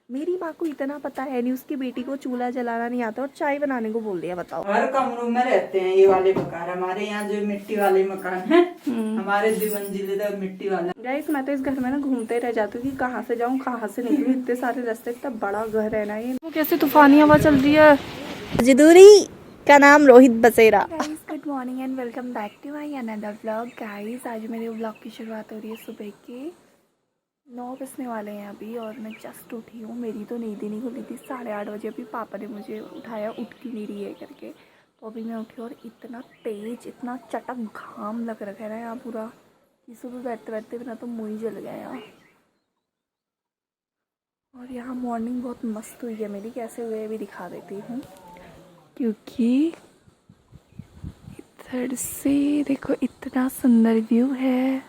मेरी माँ को इतना पता है नहीं, उसकी बेटी को चूल्हा जलाना नहीं आता और चाय बनाने को बोल दिया। बताओ, हर कमरों में रहते हैं ये वाले मकान। हमारे यहाँ जो मिट्टी वाले मकान है, हमारे 2 मंजिले तक मिट्टी वाला। गाइस मैं तो इस घर में ना घूमते रह जाती हूँ कि कहाँ से जाऊँ कहाँ से निकलूँ, इतने सारे रास्ते, इतना बड़ा घर है ना ये। वो कैसे तूफानी हवा चल रही है। मजदूरी का नाम Rohit Basera. Guys good morning and welcome back to my another vlog. Guys आज मेरे व्लॉग की शुरुआत हो रही है सुबह के 9 बजने वाले हैं अभी और मैं जस्ट उठी हूँ। मेरी तो नींद ही नहीं खुली थी। 8:30 बजे अभी पापा ने मुझे उठाया, उठ क्यों नहीं रही है करके। तो अभी मैं उठी और इतना तेज, इतना चटक घाम लग रखा है ना यहाँ पूरा, कि सुबह बैठते बैठते बिना तो मुँह ही जल गया यहाँ। और यहाँ मॉर्निंग बहुत मस्त हुई है मेरी, कैसे हुए अभी दिखा देती हूँ। क्योंकि इधर से देखो इतना सुंदर व्यू है।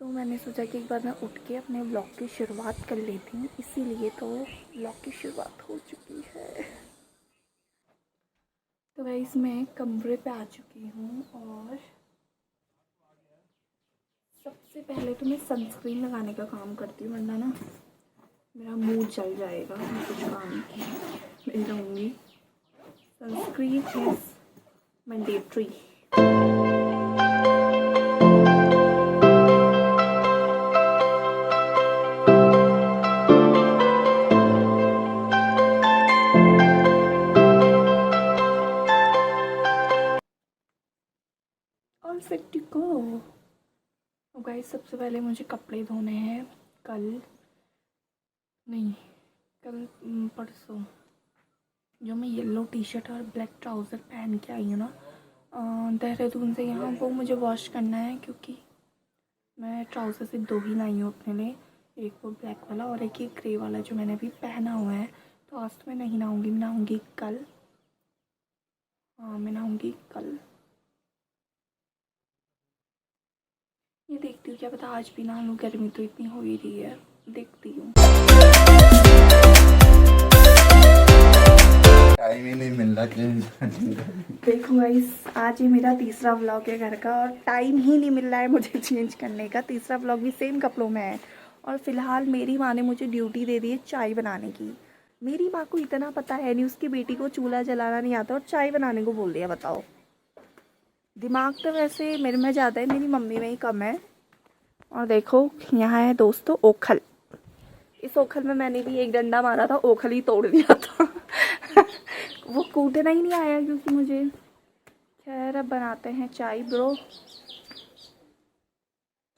तो मैंने सोचा कि एक बार मैं उठ के अपने व्लॉग की शुरुआत कर लेती हूँ, इसीलिए तो व्लॉग की शुरुआत हो चुकी है। तो गाइस मैं कमरे पे आ चुकी हूँ और सबसे पहले तो मैं सनस्क्रीन लगाने का काम करती हूँ, वरना ना मेरा मूड चल जाएगा। मैं कुछ काम मिल जाऊँगी। Sunscreen is mandatory. और फिर को गाइस सबसे पहले मुझे कपड़े धोने हैं। कल परसों जो मैं येलो टी शर्ट और ब्लैक ट्राउज़र पहन के आई हूँ ना देहरादून से यहाँ, वो मुझे वॉश करना है। क्योंकि मैं ट्राउज़र से 2 ही लाई हूँ अपने लिए, एक वो ब्लैक वाला और एक ये ग्रे वाला जो मैंने अभी पहना हुआ है। तो आज तो मैं नहीं नहाऊँगी, मैं नहाऊँगी कल। हाँ मैं नहाऊँगी कल। ये देखती हूँ, क्या पता आज भी नहा लूँ, गर्मी तो इतनी हो ही रही है, देखती हूँ। टाइम ही नहीं मिल रहा। देखो गाइस आज ये मेरा तीसरा व्लॉग है घर का और टाइम ही नहीं मिल रहा है मुझे चेंज करने का। तीसरा व्लॉग भी सेम कपड़ों में है और फिलहाल मेरी माँ ने मुझे ड्यूटी दे दी है चाय बनाने की। मेरी माँ को इतना पता है नहीं, उसकी बेटी को चूल्हा जलाना नहीं आता और चाय बनाने को बोल दिया। बताओ, दिमाग तो वैसे मेरे में ज़्यादा है, मेरी मम्मी में ही कम है। और देखो यहाँ है दोस्तों ओखल। इस ओखल में मैंने भी एक डंडा मारा था, ओखल ही तोड़ दिया था। वो कूटना ही नहीं आया क्योंकि मुझे। खैर अब बनाते हैं चाय। ब्रो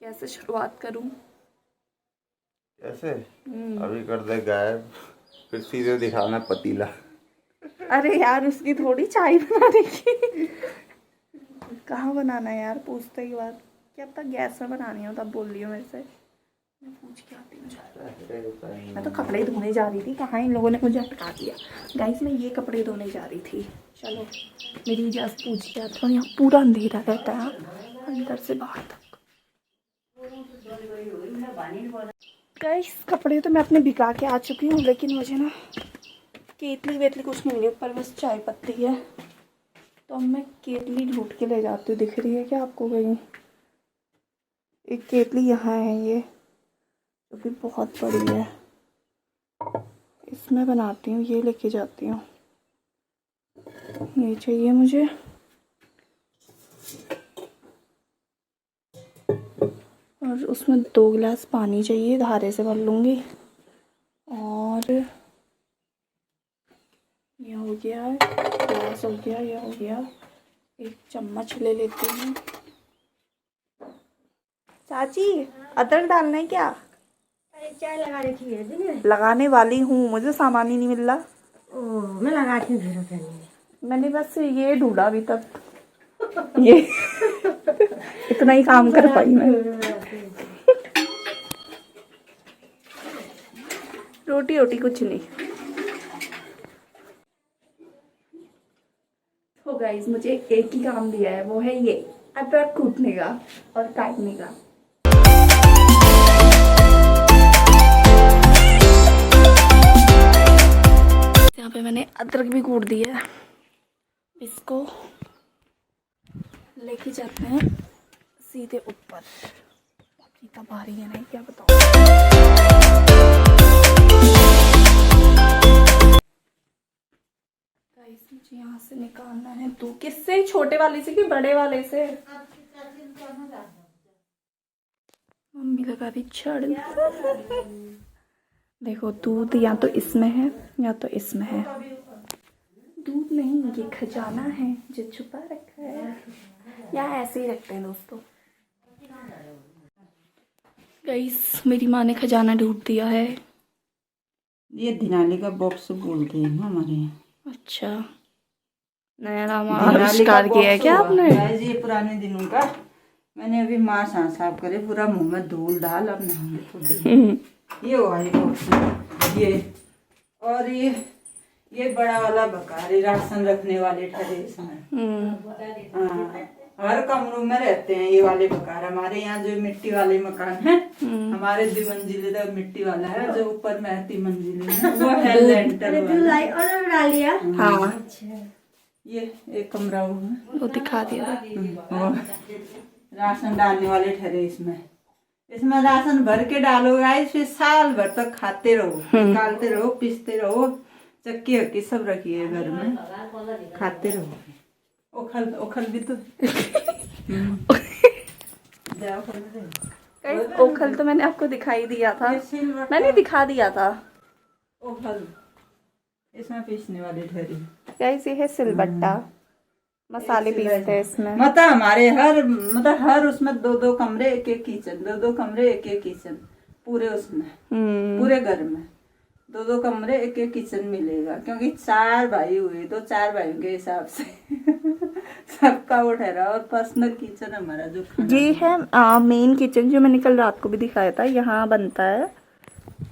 कैसे शुरुआत करूं? कैसे अभी कर दे गायब, फिर सीधे दिखाना पतीला। अरे यार उसकी थोड़ी चाय बनाने की। कहाँ बनाना है यार, पूछते ही बात। क्या पता गैस में बनानी हो, तब बोल रही हो मेरे से। मैं पूछ के आती हूँ। मैं तो कपड़े धोने जा रही थी, कहाँ इन लोगों ने मुझे हटा दिया। गाइस मैं ये कपड़े धोने जा रही थी। चलो मेरी इजाज़त पूछ के आती हूँ। यहाँ पूरा अंधेरा रहता है अंदर से बाहर तक। गाइस कपड़े तो मैं अपने भिगा के आ चुकी हूँ, लेकिन मुझे ना केतली वेतली कुछ नहीं है, ऊपर बस चाय पत्ती है। तो अब मैं केतली ढूंढ के ले जाती हूँ। दिख रही है क्या आपको कहीं? एक केतली यहाँ है, ये जो भी बहुत बड़ी है, इसमें बनाती हूँ। ये लेके जाती हूँ, ये चाहिए मुझे। और उसमें 2 गिलास पानी चाहिए, धारे से भर लूँगी। और ये हो गया, गिलास हो गया, ये हो गया। एक चम्मच ले लेती हूँ। चाची अदरक डालना है क्या? चाय लगा रही थी, लगाने वाली हूँ, मुझे सामान ही नहीं मिल रहा। मैं लगाती हूँ। मैंने बस ये ढूंढा अभी तक। ये इतना ही काम कर पाई मैं। रोटी रोटी कुछ नहीं। तो गाइस मुझे एक ही काम दिया है, वो है ये अदरक कूटने का और काटने का। यहाँ पे मैंने अदरक भी कूट दिया है। इसको लेके जाते हैं सीधे ऊपर। बाकी तबाही है नहीं, क्या बताऊँ। गाइस मुझे यहाँ से निकालना है। तू किससे, छोटे वाले से कि बड़े वाले से? मम्मी लगा रही छड़। देखो दूध या तो इसमें है या तो इसमें है। दूध नहीं, ये खजाना है जो छुपा रखा है, या ऐसे ही रखते हैं दोस्तों। गाइस मेरी माँ ने खजाना ढूंढ दिया है। ये दिनाली का बॉक्स बोलते हैं ना हमारे यहाँ। अच्छा, नया नाम आविष्कार किया है क्या आपने? ये पुराने दिनों का। मैंने अभी माँ साफ करे, पूरा मुंह में धूल डाल, अब नहा। ये वाली बॉक्स, ये और ये बड़ा वाला बकारी राशन रखने वाले ठरे इसमें। हाँ, हर कमरों में रहते हैं ये वाले बकार। हमारे यहाँ जो मिट्टी वाले मकान है, हमारे 2 मंजिले तक मिट्टी वाला है, जो ऊपर में 3 मंजिले है वो है लेंटर वाला। हाँ ये एक कमरा वो दिखा दिया। वो राशन डालने वाले ठहरे इसमें राशन भर के डालो गाइस, फिर साल भर तक खाते रहो, निकालते रहो, पीसते रहो। चक्की हक्की सब रखी है घर में, खाते रहो। ओखल भी तो ओखल तो मैंने आपको दिखाई दिया था, मैंने दिखा दिया था। ओखल इसमें पीसने वाले ठहरी। गाइस ये है सिलबट्टा, मसाले पीसते हैं इसमें। मतलब हमारे हर उसमें 2-2 कमरे, 1-1 किचन, 2-2 कमरे, 1-1 किचन, पूरे उसमें पूरे घर में 2-2 कमरे, 1-1 किचन मिलेगा, क्योंकि 4 भाई हुए तो 4 भाइयों के हिसाब से सबका वो ठहरा। और पर्सनल किचन हमारा जो ये है मेन किचन, जो मैंने कल रात को भी दिखाया था। यहाँ बनता है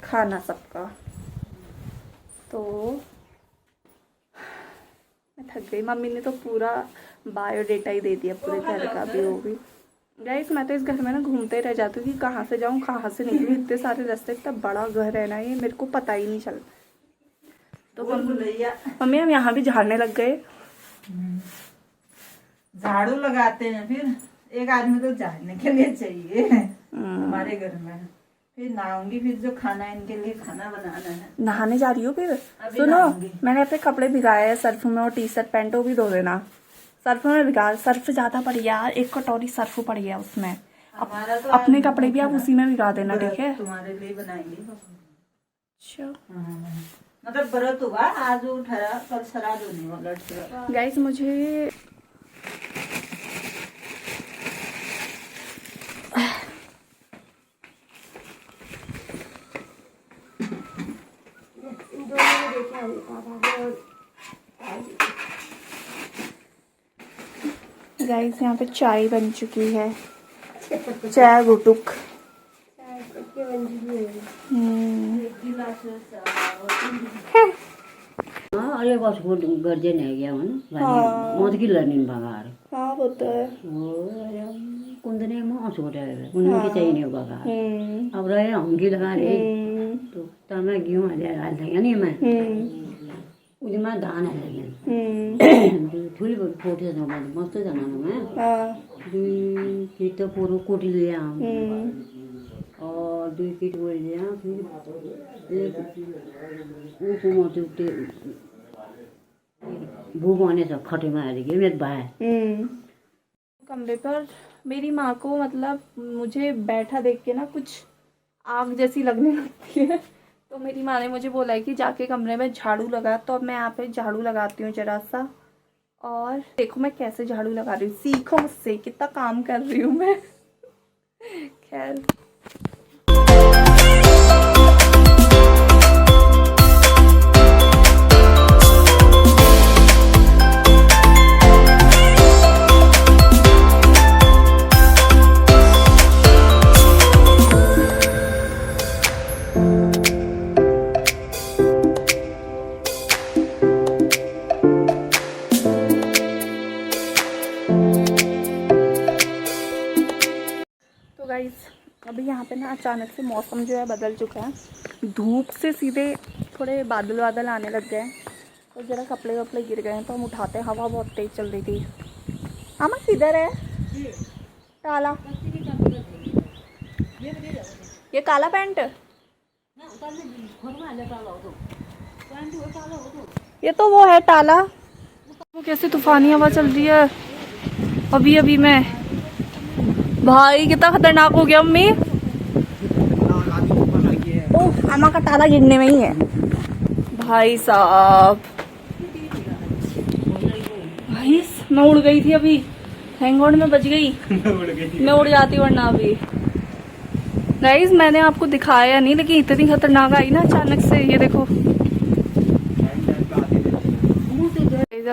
खाना सबका। तो मैं थक गई, मम्मी ने तो पूरा बायोडेटा ही दे दिया पूरे घर का भी। वो भी गाइस मैं तो इस घर में ना घूमते रह जाती हूँ कि कहाँ से जाऊँ कहाँ से निकलूँ। इतने सारे रास्ते, इतना बड़ा घर है ना ये, मेरे को पता ही नहीं चलता। तो मम्मी हम यहाँ भी झाड़ने लग गए। झाड़ू लगाते हैं, फिर एक आदमी तो झाड़ने के लिए चाहिए हमारे घर में। फिर नहाऊंगी, फिर जो खाना इनके लिए खाना बनाना है। नहाने जा रही हो फिर? सुनो, मैंने अपने कपड़े भिगाए हैं सर्फ में, और टी शर्ट पैंट वो भी धो देना। सर्फ में भिगा, सर्फ ज्यादा पड़ गया, 1 कटोरी सर्फ पड़ गया उसमें। तो अपने कपड़े भी आप उसी में भिगा देना, ठीक है? तुम्हारे लिए बनाएंगे। अच्छा मतलब व्रत हुआ आज, उठा कल श्राद्ध होने वाला। गाइस मुझे गाइस यहाँ पे चाय बन चुकी है, चाय गुटुक। अरे बस वो गर्जन है गया मौत की लर्निंग बगार। हाँ वो तो है। कुंदने में छोटा है, उनके चाहिए नहीं बगार। अब रहे होंगी लगा रहे तो तब मैं गेहूँ डाल देंगे नहीं मैं उसमें धान है लेकिन थोड़ी बहुत फोटे मस्त जाना मैं फिर तो पूरा कोटी लिया और 2 किट बोल लिया। फिर भूख आने से खटे में आ रही मेरे भाई कमरे पर मेरी माँ को, मतलब मुझे बैठा देख के ना कुछ आग जैसी लगने लगती है। तो मेरी माँ ने मुझे बोला है कि जाके कमरे में झाड़ू लगा। तो अब मैं यहाँ पे झाड़ू लगाती हूँ जरा सा, और देखो मैं कैसे झाड़ू लगा रही हूँ, सीखो मुझसे, कितना काम कर रही हूँ मैं। खैर अभी यहाँ पे ना अचानक से मौसम जो है बदल चुका है। धूप से सीधे थोड़े बादल वादल आने लग गए हैं, तो ज़रा कपड़े वपड़े गिर गए हैं तो हम उठाते हैं। हवा बहुत तेज़ चल रही थी। मामा किधर है? काला, ये काला पैंट, ये तो वो है ताला। वो कैसे तूफानी हवा चल रही है अभी अभी में। भाई कितना खतरनाक हो गया अम्मी। ओह अम्मा का ताला गिरने में ही है भाई साहब। भाई मैं उड़ गई थी अभी, थैंक गॉड मैं बच गई। मैं उड़ जाती वरना अभी। गाइस मैंने आपको दिखाया नहीं, लेकिन इतनी खतरनाक आई ना अचानक से। ये देखो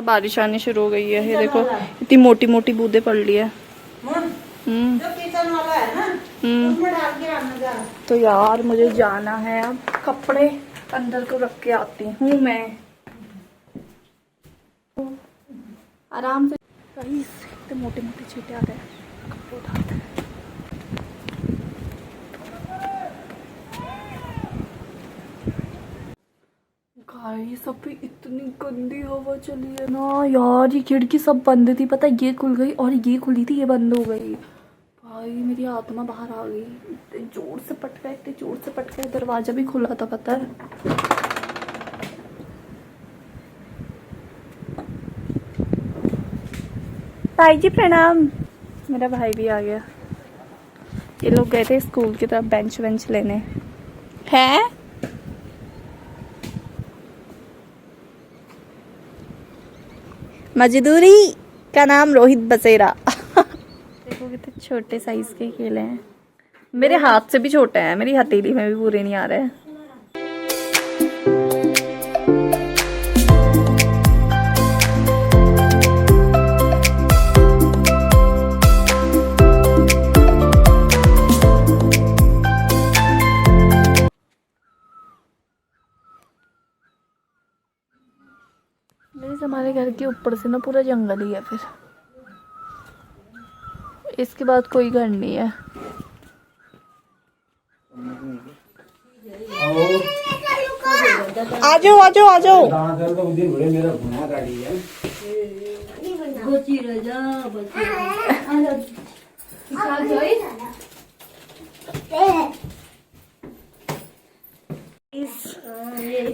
बारिश आनी शुरू हो गई है। ये देखो इतनी मोटी मोटी बूंदे पड़ रही है। जो किचन वाला है ना उसमें डाल के आना जा। तो यार मुझे जाना है, अब कपड़े अंदर को रख के आती हूँ मैं आराम से। इतने मोटे मोटे छींटे आ गए, कपड़े उठाते हैं। गाइस अभी इतनी गंदी हवा चली है ना यार। ये खिड़की सब बंद थी, पता है, ये खुल गई और ये खुली थी, ये बंद हो गई। भाई मेरी आत्मा बाहर आ गई। इतने जोर से पटका, इतने जोर से पटका, दरवाजा भी खुला था पता है। भाई जी प्रणाम। मेरा भाई भी आ गया। ये लोग गए थे स्कूल की तरफ बेंच वेंच लेने। हैं मजदूरी का नाम रोहित बसेरा। देखो कितने छोटे साइज के केले हैं, मेरे हाथ से भी छोटे हैं, मेरी हथेली में भी पूरे नहीं आ रहे हैं। हमारे घर के ऊपर से ना पूरा जंगल ही है, फिर इसके बाद कोई घर नहीं है। आजो आजो आजो।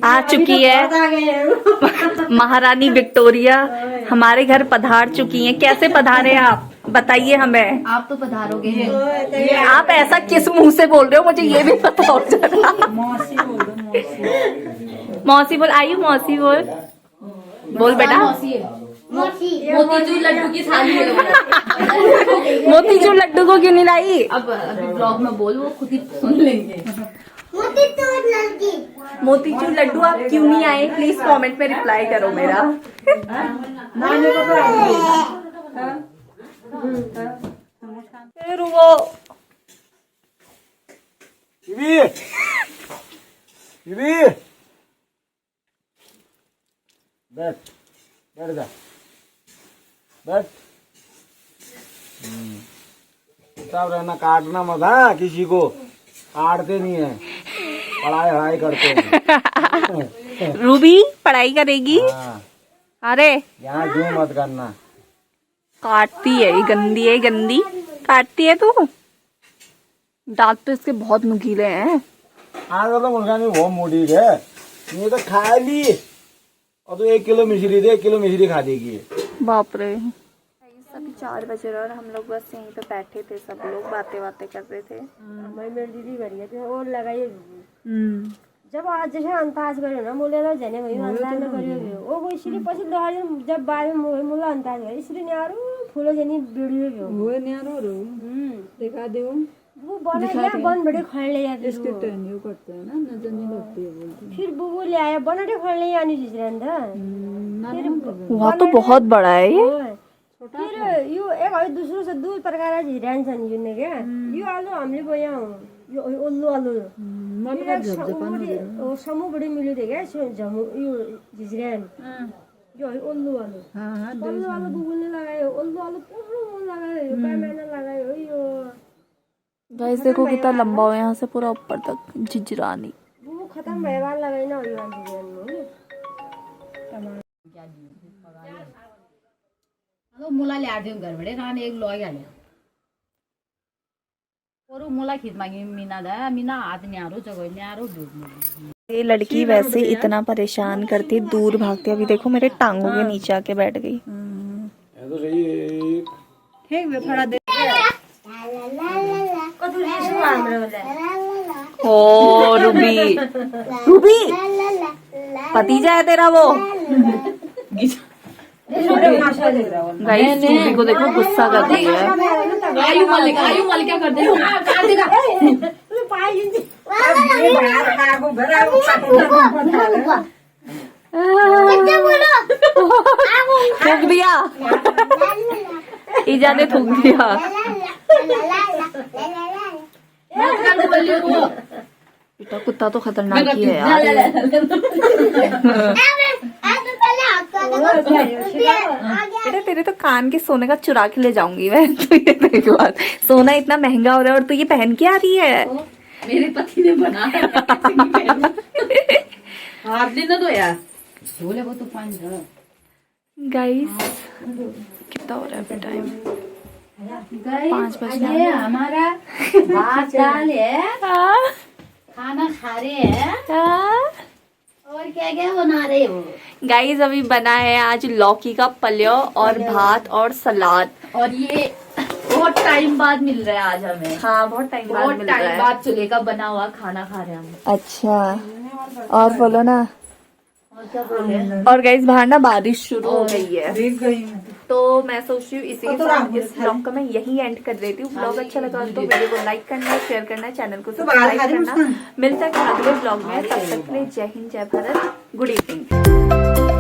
आ चुकी है महारानी विक्टोरिया, हमारे घर पधार चुकी हैं। कैसे पधारे आप बताइए हमें। आप तो पधारोगे। आप ऐसा किस मुंह से बोल रहे हो, मुझे ये भी पता हो जरा। मौसी बोल दो, मौसी। मौसी बोल, आयु मौसी बोल, बोल बेटा। मोतीचूर लड्डू की थाली है। मोतीचूर लड्डू को क्यों नहीं लाई? अब अभी ब्लॉग में बोल, वो खुद ही सुन लेंगे। मोतीचूर लड्डू आप क्यों नहीं आए, प्लीज कमेंट में रिप्लाई करो मेरा। नानी को तो फिर वो बैठ बैठ जा बैठ। सब रहना, काटना मत। हाँ किसी को काटते नहीं है, पढ़ाई वढ़ाई करते हैं। रूबी पढ़ाई करेगी। हाँ, अरे यहाँ क्यों मत करना। काटती है, ये गंदी है, गंदी काटती है तू। दांत तो इसके बहुत नुकीले हैं। आज तो मुर्गा नहीं बहुत मोटी है, ये तो खा ली। और तो 1 किलो मिश्री दे, 1 किलो मिश्री खा देगी। बाप रे। अभी 4 बजे और हम लोग बस यहीं पे बैठे थे, सब लोग बातें बातें कर रहे थे। भाई मेरी दीदी बढ़िया थे और लगाइए। जब आज जैसे अंताज करो ना मोले ना जने वही अंताज न करियो वो कोई इसलिए पछी दहाड़ी जब बाद में मोला अंताज करे इसलिए न्यारो फूलो जनी वीडियो गयो वो न्यारो रो दिखा दे वो बना या बन बड़े खड़ ले या इसके टर्निंग करते हैं ना, नजर नहीं लगती है बोलती। फिर वो ले आया बनाटे खड़ ले यानी जिसरंदा वहाँ तो बहुत बड़ा है ये। फिर यो एक और दूसरों से दूर प्रकार झिरान छन् जुने के यो आलु हामीले बोया यो ओल्लो आलु ओ समूह बड़ी मिल्यो थे क्या जमु यो झिरान यो ओल्लो आलु ओल्लो आलु बुबुलने लगायो ओल्लो आलु पुरो लगायो यो पैमाना लगायो यो गाइस देखो कितना लंबा हो यहाँ से पूरा ऊपर तक झिझरानी। वो खत्म भएबार लगाइन यो झिरान तो मुला ले आते घर बड़े रान एक लॉय आ ये लड़की वैसे इतना परेशान करती, दूर भागती। अभी देखो मेरे टांगों के नीचे आके बैठ गई। ठीक है थोड़ा देर ओ रूबी, रूबी भतीजा है तेरा वो। गाइस रूबी को देखो गुस्सा कर रही है। आयु क्या कर दे थूक दिया, ईजा ने थूक दिया। बेटा कुत्ता तो खतरनाक ही है यार। बेटा तेरे तो कान के सोने का चुरा के ले जाऊंगी मैं। तो ये देख बात, सोना इतना महंगा हो रहा है और तू ये पहन के आ रही है। मेरे पति ने बनाया हाथ देना तो यार बोले वो तो 5 गाइस कितना हो रहा है टाइम? 5 बज रहा ये हमारा भात दाल है, खाना खा रहे हैं और क्या क्या बना रहे हो? गाइस अभी बना है आज लौकी का पल्यो और भात और सलाद। और ये बहुत टाइम बाद मिल रहा है आज हमें। हाँ बहुत टाइम बाद बहुत मिल रहा टाइम है। बाद चूल्हे का बना हुआ खाना खा रहे हैं हम। अच्छा और बोलो ना। और क्या बोले? और गाइस बाहर ना बारिश शुरू हो गई है, देख गई मैं तो मैं सोच रही हूँ इसी के साथ इस ब्लॉग का मैं यही एंड कर देती हूँ। ब्लॉग अच्छा लगा तो वीडियो को लाइक करना, शेयर करना, चैनल को सब्सक्राइब करना। मिलता है अगले ब्लॉग में, तब तक के लिए जय हिंद, जय भारत, गुड इवनिंग।